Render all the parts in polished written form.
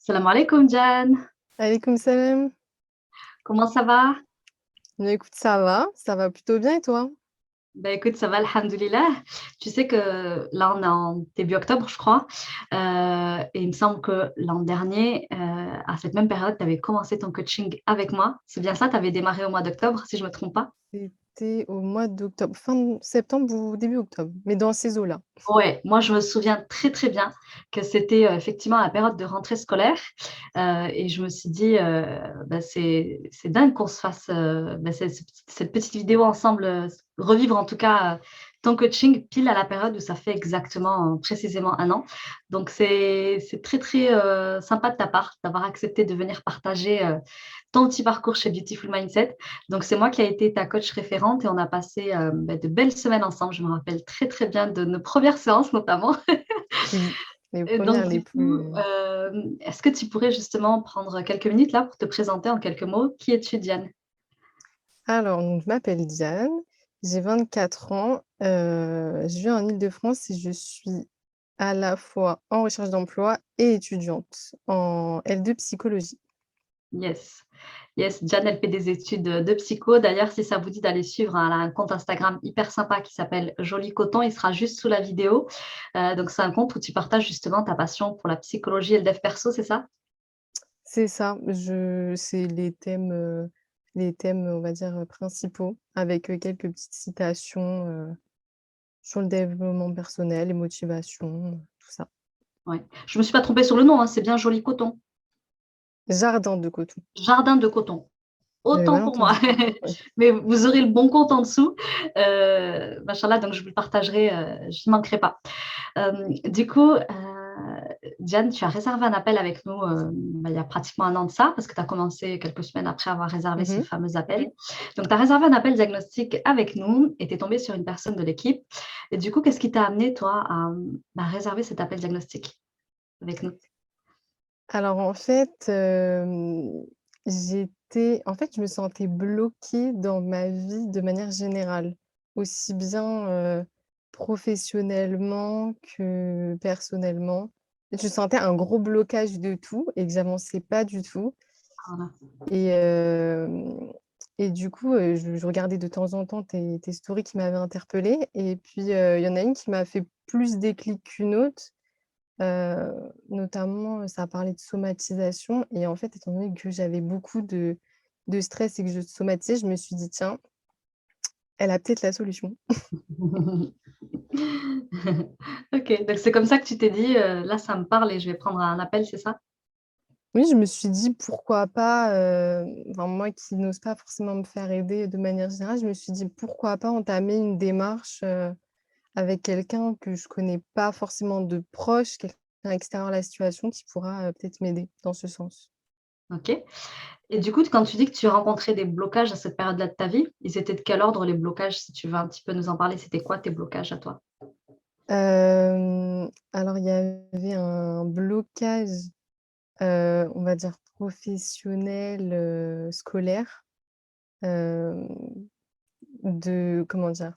Salam alaikum Jan, Alaykoum salam. comment ça va? Bah, écoute, ça va plutôt bien et toi? Bah écoute, ça va, alhamdoulilah. Tu sais que là, on est en début octobre, je crois. Et il me semble que l'an dernier, à cette même période, tu avais commencé ton coaching avec moi. C'est bien ça, tu avais démarré au mois d'octobre, si je ne me trompe pas? C'était au mois d'octobre, fin septembre ou début octobre, mais dans ces eaux-là. Ouais, moi je me souviens très, très bien que c'était, effectivement la période de rentrée scolaire, et je me suis dit, bah, c'est dingue qu'on se fasse, bah, cette petite vidéo ensemble, revivre en tout cas, ton coaching pile à la période où ça fait exactement, précisément 1 an. Donc c'est très, très, sympa de ta part d'avoir accepté de venir partager, ton petit parcours chez Beautiful Mindset. Donc, c'est moi qui ai été ta coach référente et on a passé bah, de belles semaines ensemble. Je me rappelle très, très bien de nos premières séances notamment. Oui, les Et premières donc, les du coup, plus est-ce que tu pourrais justement prendre quelques minutes là pour te présenter en quelques mots? Qui es-tu, Diane? alors donc je m'appelle Diane, j'ai 24 ans, je vis en Île-de-France et je suis à la fois en recherche d'emploi et étudiante en L2 psychologie. Yes. Yes, Diane, elle fait des études de psycho. D'ailleurs, si ça vous dit d'aller suivre, elle a un compte Instagram hyper sympa qui s'appelle Joli Coton. Il sera juste sous la vidéo. Donc, c'est un compte où tu partages justement ta passion pour la psychologie et le dev perso, c'est ça? C'est ça, je c'est les thèmes, on va dire, principaux avec, quelques petites citations, sur le développement personnel, les motivations, tout ça. Ouais. Je me suis pas trompée sur le nom, hein, c'est bien Joli Coton. Jardin de coton, Jardin de coton. vous avez Autant mal pour moi. entendu. Ouais. Mais vous aurez le bon compte en dessous. Machallah, donc je vous le partagerai, je n'y manquerai pas. Du coup, Diane, tu as réservé un appel avec nous bah, il y a pratiquement 1 an de ça, parce que tu as commencé quelques semaines après avoir réservé ce Mmh. fameux appel. Donc, tu as réservé un appel diagnostic avec nous et tu es tombé sur une personne de l'équipe. Et du coup, qu'est-ce qui t'a amené, toi, à bah, réserver cet appel diagnostic avec nous? Alors en fait, je me sentais bloquée dans ma vie de manière générale, aussi bien, professionnellement que personnellement. Je sentais un gros blocage de tout et que j'avançais pas du tout Voilà. et hem et du coup, je regardais de temps en temps tes stories qui m'avaient interpellée et puis, il y en a une qui m'a fait plus déclic qu'une autre. Notamment, ça a parlé de somatisation et en fait, étant donné que j'avais beaucoup de stress et que je somatisais, je me suis dit: «Tiens, elle a peut-être la solution». OK, donc c'est comme ça que tu t'es dit, «Là, ça me parle et je vais prendre un appel», c'est ça? Oui, je me suis dit: «Pourquoi pas», enfin, moi qui n'ose pas forcément me faire aider de manière générale, je me suis dit: «Pourquoi pas entamer une démarche, avec quelqu'un que je connais pas forcément de proche, quelqu'un extérieur à la situation qui pourra, peut-être m'aider dans ce sens». OK, et du coup, quand tu dis que tu rencontrais des blocages à cette période-là de ta vie, ils étaient de quel ordre les blocages? Si tu veux un petit peu nous en parler, c'était quoi tes blocages à toi? Alors il y avait un blocage, on va dire professionnel, scolaire, hem, de comment dire?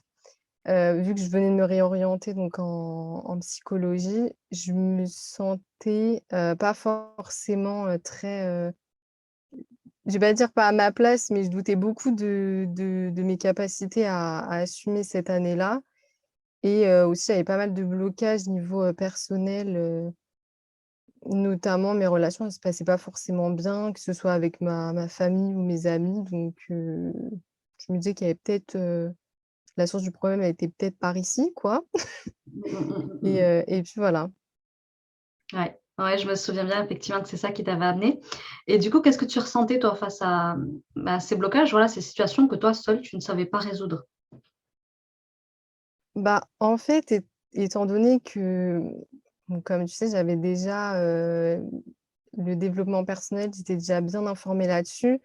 Vu que je venais de me réorienter donc en psychologie, je me sentais, pas forcément, très, je vais pas dire pas à ma place, mais je doutais beaucoup de mes capacités à assumer cette année-là et aussi j'avais pas mal de blocages niveau, personnel, notamment mes relations, elles se passaient pas forcément bien, que ce soit avec ma famille ou mes amis donc je me disais qu'il y avait peut-être, la source du problème, elle était peut-être par ici, quoi. Mmh mh, mmh, mmh, mmh. Et puis voilà. Ouais, ouais, je me souviens bien effectivement que c'est ça qui t'avait amené, et du coup, qu'est-ce que tu ressentais toi face à, bah, ces blocages, voilà, ces situations que toi seule tu ne savais pas résoudre? Bah, en fait, étant donné que, bon, comme tu sais, j'avais déjà, le développement personnel, j'étais déjà bien informée là-dessus.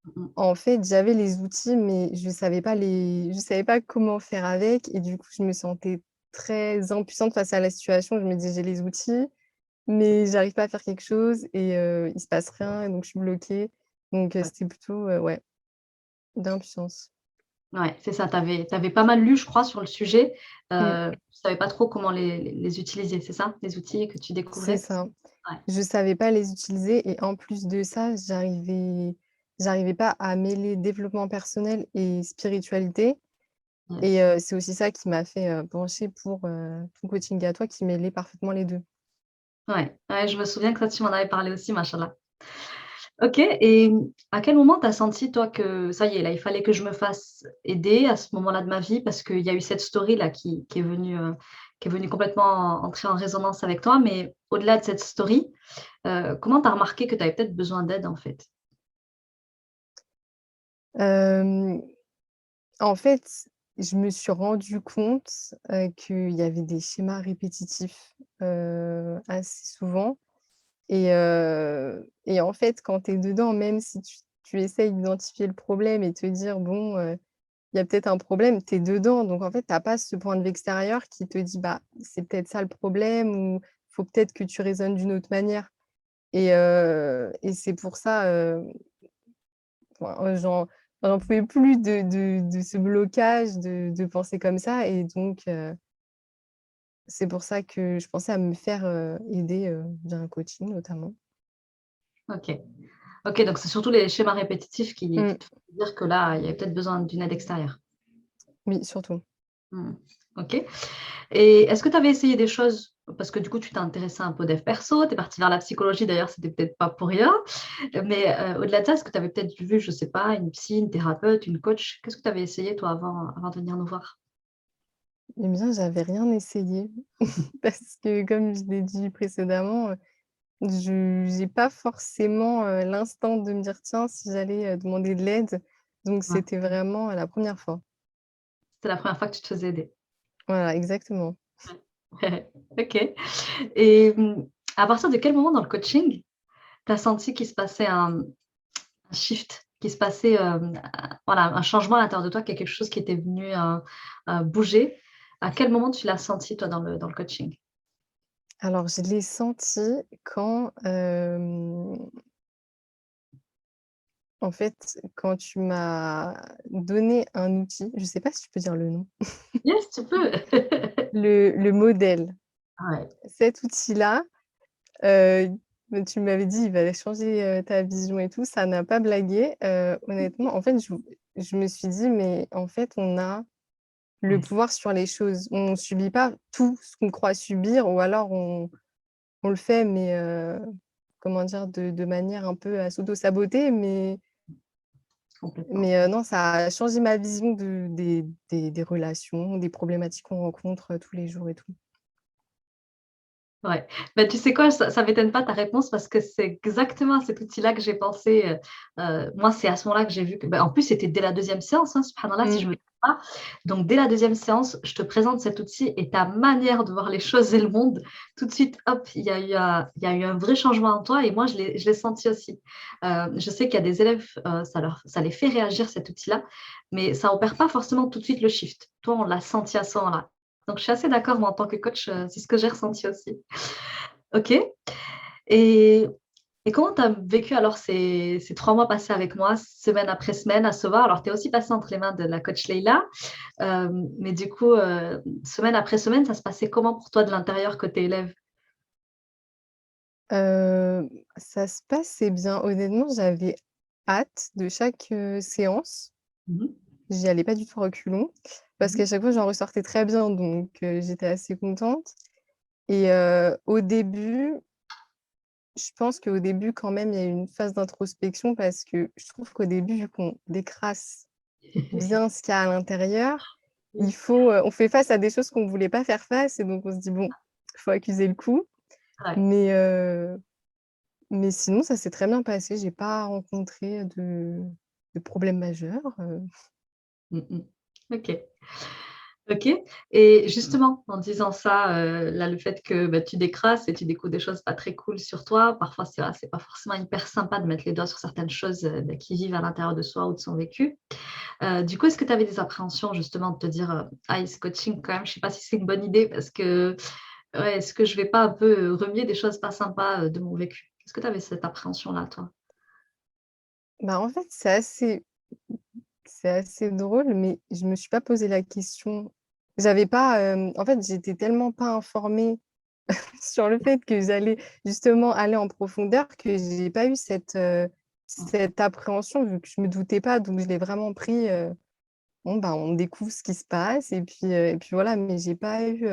Mmh mh. En fait, j'avais les outils, mais je savais pas comment faire avec et du coup, je me sentais très impuissante face à la situation. Je me disais: «J'ai les outils, mais j'arrive pas à faire quelque chose et il se passe rien et donc je suis bloquée». Donc Ouais. c'était plutôt, ouais, d'impuissance. Ouais, c'est ça. Tu avais pas mal lu, je crois, sur le sujet. Mmh, Tu savais pas trop comment les utiliser, c'est ça? Les outils que tu c'est découvrais? ça. Ouais. Je savais pas les utiliser et en plus de ça, j'arrivais pas à mêler développement personnel et spiritualité et Yes. c'est aussi ça qui m'a fait, pencher pour, ton coaching à toi qui mêlait parfaitement les 2. Ouais, ouais, je me souviens que ça, tu m'en avais parlé aussi, machallah. OK et à quel moment tu as senti, toi, que ça y est, là, il fallait que je me fasse aider à ce moment-là de ma vie? Parce qu'il y a eu cette story-là qui est venue complètement entrer en résonance avec toi. Mais au-delà de cette story, comment tu as remarqué que tu avais peut-être besoin d'aide, en fait? Hem, En fait, je me suis rendu compte, qu'il y avait des schémas répétitifs, assez souvent et en fait, quand tu es dedans, même si tu essayes d'identifier le problème et te dire: «Bon, il y a peut-être un problème», tu es dedans, donc en fait, tu as pas ce point de vue extérieur qui te dit: «Bah, c'est peut-être ça le problème» ou «Faut peut-être que tu raisonnes d'une autre manière» et c'est pour ça, enfin, j'en pouvais plus de ce blocage, de penser comme ça et donc c'est pour ça que je pensais à me faire, aider, via un coaching notamment. OK. OK, donc c'est surtout les schémas répétitifs Mmh, qui te font dire que là, il y a peut-être besoin d'une aide extérieure. oui, surtout. Mmh. OK et est-ce que tu avais essayé des choses parce que du coup, tu t'es intéressée un peu au dev perso, tu es partie vers la psychologie d'ailleurs, c'était peut-être pas pour rien. Mais au-delà de ça, est-ce que tu avais peut-être vu, je sais pas, une psy, une thérapeute, une coach? Qu'est-ce que tu avais essayé toi avant de venir nous voir? Eh bien, j'avais rien essayé parce que comme je l'ai dit précédemment, je j'ai pas forcément, l'instinct de me dire: «Tiens, si j'allais, demander de l'aide», donc Ouais, c'était vraiment la première fois. c'était la première fois que tu te faisais aider. Voilà, exactement. Ouais. OK et à partir de quel moment dans le coaching, tu as senti qu'il se passait un shift, qu'il se passait, voilà, un changement à l'intérieur de toi, qu'il y a quelque chose qui était venu, bouger? À quel moment tu l'as senti toi dans le coaching? Alors je l'ai senti quand, en fait, quand tu m'as donné un outil, je sais pas si tu peux dire le nom, Yes, tu peux. le modèle. Ouais. Cet outil-là, heu, tu m'avais dit: «Il va changer, ta vision et tout», ça n'a pas blagué, honnêtement, en fait, je me suis dit: «Mais en fait, on a le Yes, pouvoir sur les choses. On subit pas tout ce qu'on croit subir ou alors on le fait mais comment dire? De manière un peu à s'auto-saboter complètement. mais non, ça a changé ma vision des relations, des problématiques qu'on rencontre, tous les jours et tout. Ouais. Bah, tu sais quoi? Ça m'étonne pas ta réponse parce que c'est exactement à cet outil-là que j'ai pensé, moi, c'est à ce moment-là que j'ai vu que en plus, c'était dès la deuxième séance, hein, subhanallah, si Mmh. je me trompe pas. Donc dès la deuxième séance, je te présente cet outil et ta manière de voir les choses et le monde, tout de suite, hop, il y a eu un vrai changement en toi et moi, je l'ai senti aussi. Je sais qu'il y a des élèves, ça les fait réagir cet outil-là, mais ça opère pas forcément tout de suite le shift. Toi, on l'a senti à ce moment-là. Donc je suis assez d'accord, moi, en tant que coach, c'est ce que j'ai ressenti aussi. OK et comment tu as vécu alors ces 3 mois passés avec moi, semaine après semaine à se voir? Alors tu es aussi passée entre les mains de la coach Leïla, mais du coup, semaine après semaine, ça se passait comment pour toi de l'intérieur côté élève? Heu, Ça se passait bien. Honnêtement, j'avais hâte de chaque, séance. Mmh mh. J'y allais pas du tout à reculons parce Mmh mh. qu'à chaque fois, j'en ressortais très bien donc j'étais assez contente et au début, je pense qu'au début, quand même, il y a eu une phase d'introspection parce que je trouve qu'au début, vu qu'on décrasse bien ce qu'il y a à l'intérieur, Oui. on fait face à des choses qu'on ne voulait pas faire face et donc on se dit: «Bon, il faut accuser le coup». Ouais. Mais mais sinon, ça s'est très bien passé. J'ai pas rencontré de problème majeur, Mmh mh. OK. OK et justement, en disant ça, là, le fait que, bah, tu décrasses et tu découvres des choses pas très cool sur toi, parfois, c'est vrai, c'est pas forcément hyper sympa de mettre les doigts sur certaines choses, bah, qui vivent à l'intérieur de soi ou de son vécu. Du coup, est-ce que tu avais des appréhensions justement de te dire, «Ah, ce coaching quand même, je sais pas si c'est une bonne idée parce que, ouais, est-ce que je vais pas un peu, remuer des choses pas sympas, de mon vécu?» Est-ce que tu avais cette appréhension-là, toi? bah, en fait, c'est assez c'est assez drôle, mais je me suis pas posé la question. J'avais pas, en fait, j'étais tellement pas informée sur le fait que j'allais justement aller en profondeur que j'ai pas eu Mmh, cette appréhension vu que je me doutais pas, donc je l'ai vraiment pris, bon, bah, on découvre ce qui se passe et puis voilà, mais j'ai pas eu,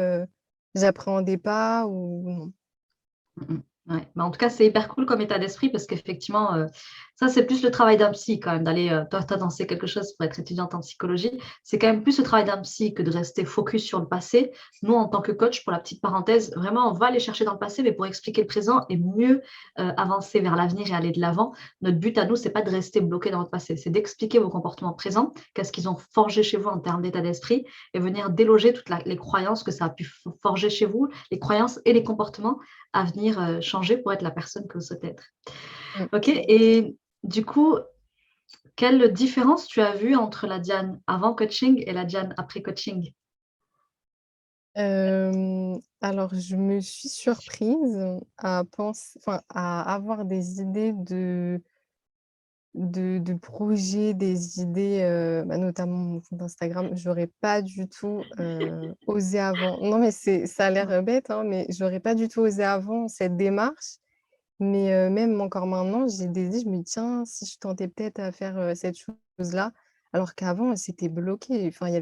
j'appréhendais pas ou non. mmh mh. Ouais, mais en tout cas, c'est hyper cool comme état d'esprit parce qu'effectivement, ça, c'est plus le travail d'un psy quand même d'aller, toi, tu as quelque chose pour être étudiante en psychologie. C'est quand même plus le travail d'un psy que de rester focus sur le passé. Nous, en tant que coach, pour la petite parenthèse, vraiment, on va aller chercher dans le passé, mais pour expliquer le présent et mieux, avancer vers l'avenir et aller de l'avant. Notre but à nous, c'est pas de rester bloqué dans le passé, c'est d'expliquer vos comportements présents, qu'est-ce qu'ils ont forgé chez vous en termes d'état d'esprit et venir déloger toutes les croyances que ça a pu forger chez vous, les croyances et les comportements à venir changer pour être la personne que vous souhaitez être. Mmh. OK, et du coup, quelle différence tu as vue entre la Diane avant coaching et la Diane après coaching? Alors je me suis surprise à penser enfin, à avoir des idées de projets, des idées, bah, notamment mon compte Instagram. J'aurais pas du tout, osé avant. Non, mais ça a l'air, bête, hein, mais j'aurais pas du tout osé avant cette démarche. Mais même encore maintenant, j'ai des idées, je me dis: «Tiens, si je tentais peut-être à faire, cette chose-là», alors qu'avant, c'était bloqué. Enfin, il y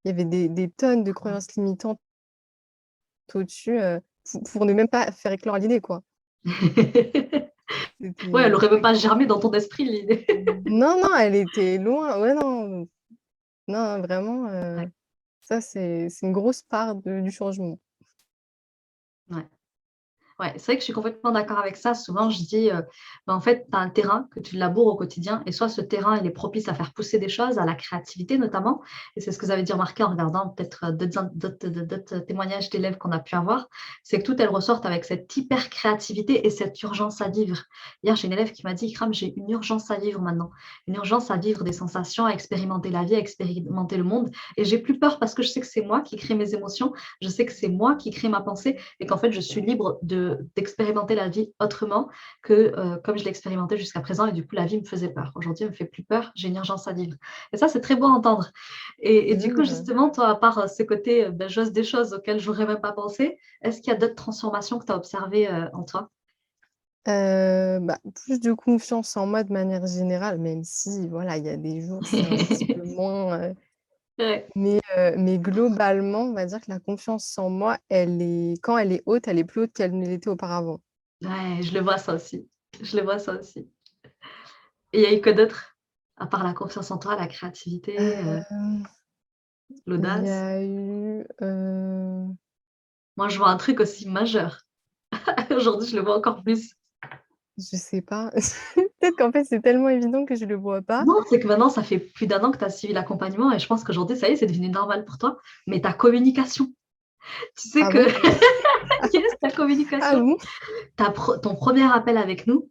avait des tonnes de croyances limitantes au-dessus, pour ne même pas faire éclore l'idée, quoi. Ouais, elle C'était aurait même pas germé dans ton esprit l'idée. non, non, elle était loin. Ouais, non, non, vraiment, Ouais, ça, c'est une grosse part de du changement. ouais. Ouais, c'est vrai que je suis complètement d'accord avec ça. Souvent, je dis, bah, en fait, tu as un terrain que tu laboures au quotidien et soit ce terrain, il est propice à faire pousser des choses, à la créativité notamment et c'est ce que vous avez dû remarquer en regardant peut-être, d'autres témoignages d'élèves qu'on a pu avoir. C'est que toutes elles ressortent avec cette hyper créativité et cette urgence à vivre. Hier, j'ai une élève qui m'a dit: «Ikram, j'ai une urgence à vivre maintenant, une urgence à vivre des sensations, à expérimenter la vie, à expérimenter le monde et j'ai plus peur parce que je sais que c'est moi qui crée mes émotions, je sais que c'est moi qui crée ma pensée et qu'en fait, je suis libre d'expérimenter la vie autrement que comme je l'ai expérimenté jusqu'à présent et du coup, la vie me faisait peur. Aujourd'hui, elle me fait plus peur, j'ai une urgence à vivre et ça, c'est très beau à entendre et du coup, Mmh. justement, toi, à part, ce côté, bah, j'ose des choses auxquelles j'aurais même pas pensé, est-ce qu'il y a d'autres transformations que tu as observées, en toi? Bah, plus de confiance en moi de manière générale, même si voilà, il y a des jours, c'est un petit peu moins, Ouais, mais globalement, on va dire que la confiance en moi, elle est quand elle est haute, elle est plus haute qu'elle ne l'était auparavant. ouais, je le vois ça aussi. Je le vois ça aussi et il y a eu quoi d'autre? À part la confiance en toi, la créativité, Hem, il y l'audace? a eu, Moi, je vois un truc aussi majeur. Aujourd'hui, je le vois encore plus. je sais pas. Peut-être qu'en fait, c'est tellement évident que je le vois pas. Non, c'est que maintenant, ça fait plus d'un an que tu as suivi l'accompagnement et je pense qu'aujourd'hui, ça y est, c'est devenu normal pour toi. Mais ta communication, tu sais Ah que bon? yes, ta Ah communication, bon? ton premier appel avec nous,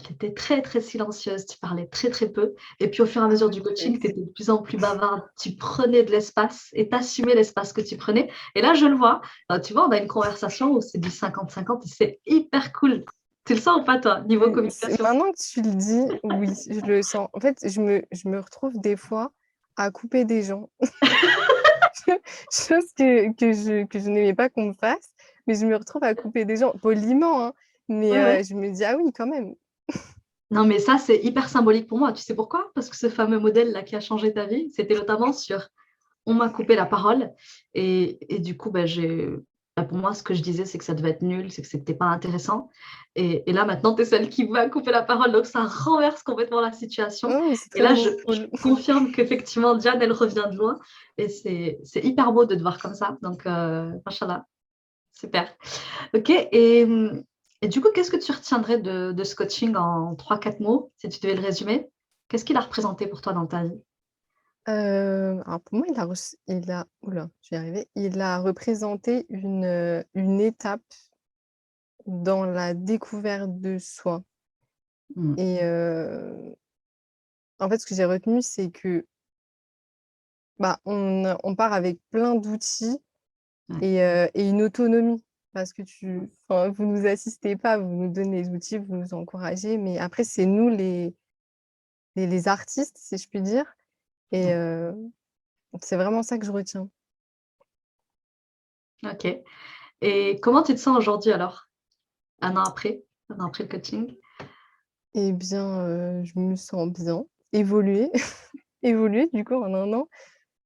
tu étais très, très silencieuse, tu parlais très, très peu et puis au fur et à Ah mesure du OK. coaching, tu étais de plus en plus bavarde, tu prenais de l'espace et tu assumais l'espace que tu prenais et là, je le vois, tu vois, on a une conversation où c'est du 50-50 et c'est hyper cool. Tu le sens ou pas toi, niveau C'est communication? maintenant que tu le dis, oui, je le sens. En fait, je me retrouve des fois à couper des gens, chose que je n'aimais pas qu'on me fasse, mais je me retrouve à couper des gens poliment, hein, mais Ouais, ouais. je me dis: «Ah oui, quand même». Non, mais ça, c'est hyper symbolique pour moi. Tu sais pourquoi? Parce que ce fameux modèle-là qui a changé ta vie, c'était notamment sur on m'a coupé la parole et du coup, pour moi, ce que je disais, c'est que ça devait être nul, c'est que c'était pas intéressant et là, maintenant, tu es celle qui va couper la parole, donc ça renverse complètement la situation Oh, mais c'est et là, tellement je cool. confirme qu'effectivement, Diane, elle revient de loin et c'est hyper beau de te voir comme ça, donc machallah, super. OK et du coup, qu'est-ce que tu retiendrais de ce coaching en 3-4 mots, si tu devais le résumer? Qu'est-ce qu'il a représenté pour toi dans ta vie? Alors pour moi, ouh là, je vais y arriver. Il a représenté une étape dans la découverte de soi Mmh, et en fait, ce que j'ai retenu, c'est que, bah, on part avec plein d'outils ouais. et une autonomie parce que enfin, vous nous assistez pas, vous nous donnez les outils, vous nous encouragez, mais après c'est nous les artistes, si je puis dire Et c'est vraiment ça que je retiens. OK. Et comment tu te sens aujourd'hui alors? Un an après le coaching? Eh bien, je me sens bien, évoluée, évoluée du coup en 1 an.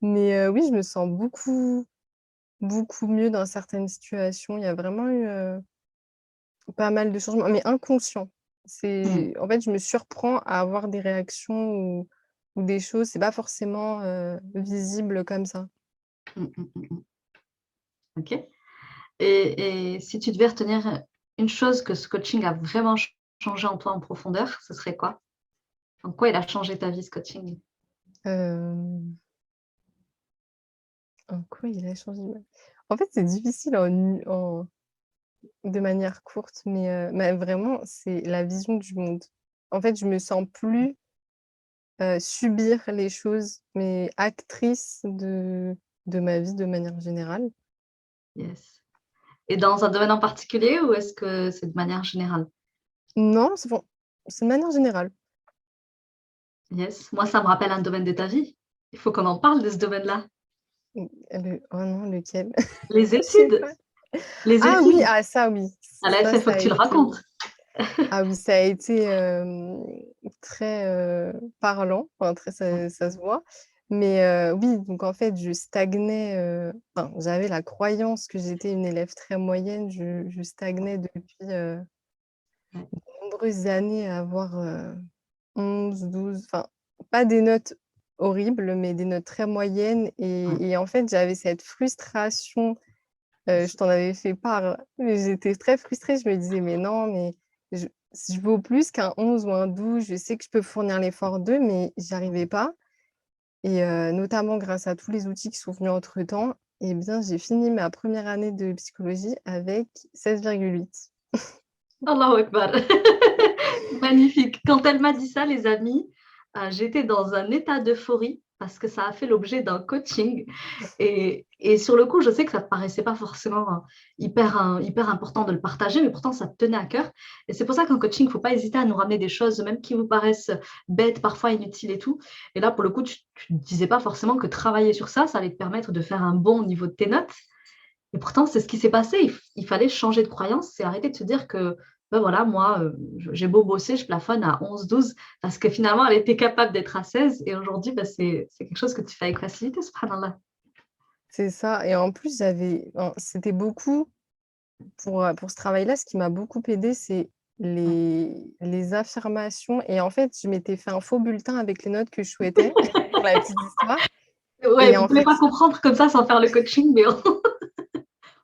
Mais oui, je me sens beaucoup mieux dans certaines situations. Il y a vraiment eu, pas mal de changements, mais inconscients. Mmh. En fait, je me surprends à avoir des réactions ou des choses, c'est pas forcément, visible comme ça. Mmh, mmh, mmh, mmh. OK. Et si tu devais retenir une chose que ce coaching a vraiment changé en toi en profondeur, ce serait quoi? En quoi il a changé ta vie, ce coaching? Hem, en quoi il a changé ma en fait, c'est difficile de manière courte, mais vraiment, c'est la vision du monde. En fait, je me sens plus, subir les choses, mais actrice de ma vie de manière générale. Yes. Et dans un domaine en particulier ou est-ce que c'est de manière générale? Non, c'est de manière générale. Yes. Moi, ça me rappelle un domaine de ta vie. Il faut qu'on en parle de ce domaine-là. Oh non, lequel? Les Je sais études, pas. les Ah oui, études. ah ça oui, À la ça il faut ça que a tu le été racontes. ah oui, ça a été, très, parlant, enfin très Mmh. ça se voit. Mais oui, donc en fait, je stagnais, enfin, j'avais la croyance que j'étais une élève très moyenne. Je stagnais depuis, Ouais. de nombreuses années à avoir, 11-12, enfin, pas des notes horribles, mais des notes très moyennes Ouais. et en fait, j'avais cette frustration. Je Yes. t'en avais fait part, mais j'étais très frustrée. Je me disais: «Mais non, mais je vaux plus qu'un 11 ou un 12. Je sais que je peux fournir l'effort d'eux», mais j'y arrivais pas et notamment grâce à tous les outils qui sont venus entre-temps, et bien, j'ai fini ma première année de psychologie avec 16,8. Allahu Akbar. Magnifique. Quand elle m'a dit ça, les amis, j'étais dans un état d'euphorie parce que ça a fait l'objet d'un coaching et sur le coup, je sais que ça te paraissait pas forcément, hyper important de le partager, mais pourtant ça te tenait à cœur et c'est pour ça qu'en coaching, il faut pas hésiter à nous ramener des choses, même qui vous paraissent bêtes, parfois inutiles et tout et là, pour le coup, tu te disais pas forcément que travailler sur ça allait te permettre de faire un bond au niveau de tes notes et pourtant, c'est ce qui s'est passé. Il fallait changer de croyance et arrêter de se dire que, ben voilà, moi, j'ai beau bosser, je plafonne à 11-12 parce que finalement, elle était capable d'être à 16 et aujourd'hui, bah, c'est quelque chose que tu fais avec facilité, subhanallah. C'est ça, et en plus, c'était beaucoup pour ce travail-là, ce qui m'a beaucoup aidée, c'est Ouais. les affirmations, et en fait, je m'étais fait un faux bulletin avec les notes que je souhaitais, pour la petite histoire. Ouais, et vous en pouvez fait pas comprendre comme ça sans faire le coaching, mais on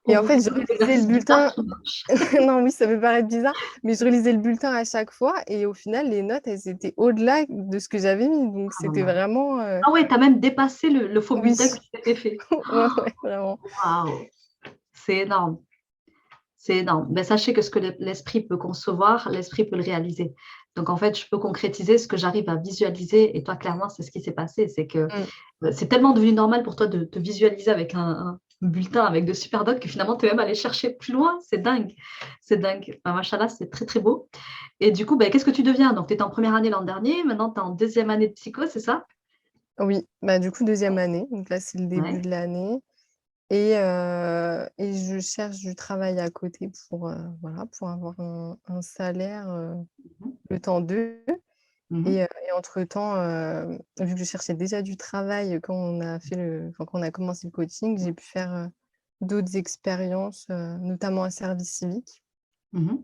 et en vous fait, fait je tous les relisais le exercices du corps bulletin. qui marchent. Non, oui, ça peut paraître bizarre, mais je relisais le bulletin à chaque fois et au final, les notes, elles étaient au-delà de ce que j'avais mis, donc c'était Subhanallah. vraiment, Ah ouais, tu as même dépassé le faux oui, bulletin que tu t'étais fait. ouais, ouais, vraiment. Waouh! C'est énorme. C'est énorme. Mais sachez que ce que l'esprit peut concevoir, l'esprit peut le réaliser. Donc en fait, je peux concrétiser ce que j'arrive à visualiser et toi, clairement, c'est ce qui s'est passé. C'est que, Mmh. c'est tellement devenu normal pour toi de te visualiser avec un bulletin avec de super notes que finalement, tu es même allé chercher plus loin. C'est dingue. C'est dingue. Enfin, machallah, c'est très, très beau et du coup, qu'est-ce que tu deviens? Donc tu étais en première année l'an dernier, maintenant tu es en deuxième année de psycho, c'est ça? Oui, bah, du coup, deuxième année, donc là, c'est le début Ouais. de l'année. Et je cherche du travail à côté pour, voilà, pour avoir un salaire, Mmh le temps d'eux. mh. Et entre-temps, vu que je cherchais déjà du travail quand on a fait quand on a commencé le coaching, j'ai pu faire, d'autres expériences, notamment un service civique. Mmh mh.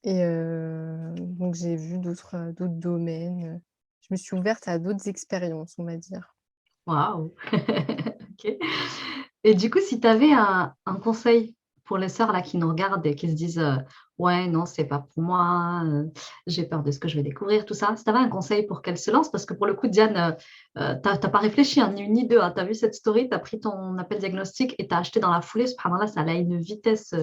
Et donc j'ai vu d'autres domaines, je me suis ouverte à d'autres expériences, on va dire. Waouh! OK. Et du coup, si tu avais un conseil pour les sœurs là qui nous regardent et qui se disent, «Ouais, non, c'est pas pour moi, j'ai peur de ce que je vais découvrir», tout ça. Si tu avais un conseil pour qu'elles se lancent, parce que pour le coup, Diane, tu pas réfléchi, hein, ni une ni deux, hein. Tu as vu cette story, tu as pris ton appel diagnostic et tu as acheté dans la foulée. Subhanallah, ça allait à une vitesse,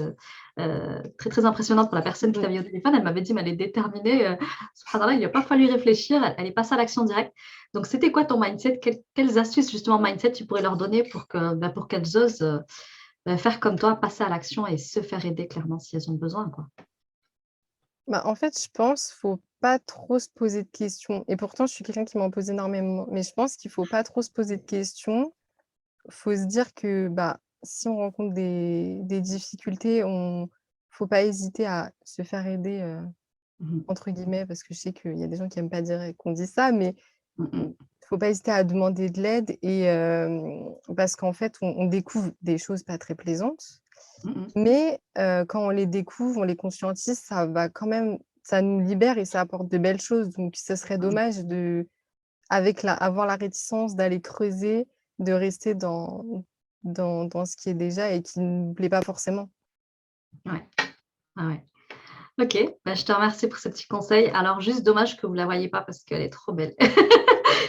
très, très impressionnante pour la personne qui Mmh. t'avait au téléphone. Elle m'avait dit: «Mais elle est déterminée», subhanallah, il lui a pas fallu réfléchir, elle est passée à l'action directe. Donc, c'était quoi ton mindset? Quelles astuces justement mindset tu pourrais leur donner pour que, pour qu'elles osent, faire comme toi, passer à l'action et se faire aider clairement si elles ont besoin, quoi? Bah, en fait, je pense, faut pas trop se poser de questions et pourtant je suis quelqu'un qui m'en pose énormément, mais je pense qu'il faut pas trop se poser de questions. Faut se dire que, bah, si on rencontre des difficultés, on faut pas hésiter à se faire aider, Mmh. entre guillemets, parce que je sais qu'il y a des gens qui aiment pas dire qu'on dit ça, mais Mmh mmh, mh. faut pas hésiter à demander de l'aide et parce qu'en fait, on découvre des choses pas très plaisantes, Mmh mh. mais quand on les découvre, on les conscientise, ça va quand même ça nous libère et ça apporte de belles choses, donc ce serait Mmh. dommage de avec la avoir la réticence d'aller creuser, de rester dans ce qui est déjà et qui ne nous plaît pas forcément. Ouais. Ah ouais. OK, bah, je te remercie pour ce petit conseil. Alors juste dommage que vous la voyez pas parce qu'elle est trop belle.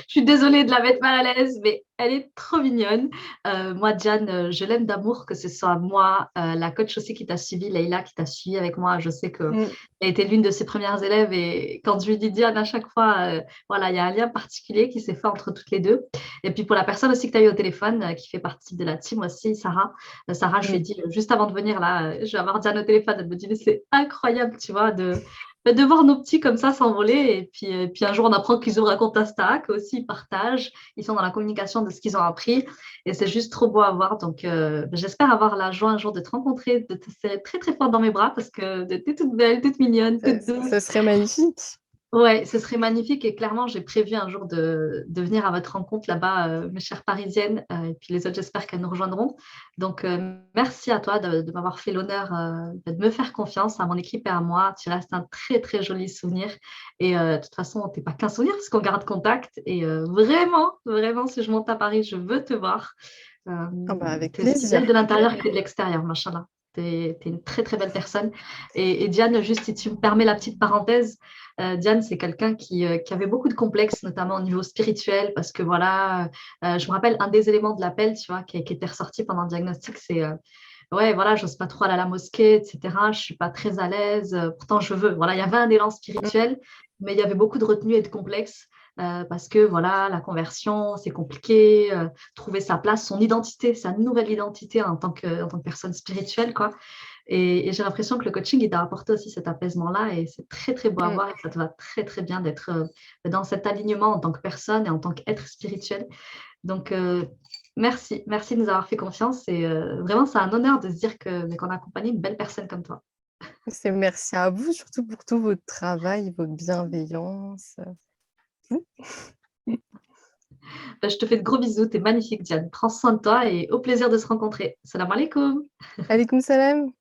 Je suis désolée de la mettre mal à l'aise, mais elle est trop mignonne. Moi, Diane, je l'aime d'amour, que ce soit moi, la coach aussi qui t'a suivi, Leïla, qui t'a suivi avec moi. Je sais qu'elle Mmh, a été l'une de ses premières élèves et quand je lui dis Diane à chaque fois, voilà, il y a un lien particulier qui s'est fait entre toutes les deux. Et puis pour la personne aussi que tu as eu au téléphone, qui fait partie de la team aussi, Sarah. Sarah, je lui ai mmh, dit juste avant de venir là, je vais avoir Diane au téléphone. Elle me dit, mais c'est incroyable, tu vois, de voir nos petits comme ça s'envoler. Et puis un jour, on apprend qu'ils ouvrent un compte Insta, qu'aussi ils partagent, ils sont dans la communication de ce qu'ils ont appris. Et c'est juste trop beau à voir. Donc, j'espère avoir la joie un jour de te rencontrer, de te serrer très, très fort dans mes bras parce que tu es toute belle, toute mignonne, toute douce. ça serait magnifique. Ouais, ce serait magnifique et clairement, j'ai prévu un jour de venir à votre rencontre là-bas, mes chères parisiennes, et puis les autres, j'espère qu'elles nous rejoindront. Donc, merci à toi de m'avoir fait l'honneur, de me faire confiance, à mon équipe et à moi. Tu restes un très, très joli souvenir et de toute façon, tu es pas qu'un souvenir parce qu'on garde contact et vraiment, vraiment, si je monte à Paris, je veux te voir. Ah bah, avec Tu es aussi belle plaisir. de l'intérieur que de l'extérieur, machallah. Tu es une très, très belle personne et Diane, juste si tu me permets la petite parenthèse, Diane, c'est quelqu'un qui avait beaucoup de complexes, notamment au niveau spirituel, parce que voilà, je me rappelle un des éléments de l'appel, tu vois, qui était ressorti pendant le diagnostic, c'est ouais, voilà, j'ose pas trop aller à la mosquée, etc. Je suis pas très à l'aise, pourtant je veux. Voilà, il y avait un élan Mmh, spirituel, mais il y avait beaucoup de retenue et de complexes. Parce que voilà, la conversion, c'est compliqué, trouver sa place, son identité, sa nouvelle identité en tant que personne spirituelle, quoi. Et j'ai l'impression que le coaching, il t'a apporté aussi cet apaisement-là et c'est très, très beau à mmh. voir et ça te va très, très bien d'être dans cet alignement en tant que personne et en tant qu'être spirituel. Donc, merci, merci de nous avoir fait confiance et vraiment, c'est un honneur de se dire qu'on a accompagné une belle personne comme toi. C'est merci à vous, surtout pour tout votre travail, votre bienveillance, tout. Je te fais de gros bisous, tu es magnifique, Diane. Prends soin de toi et au plaisir de se rencontrer. Salam alaikum. Alikoum salam.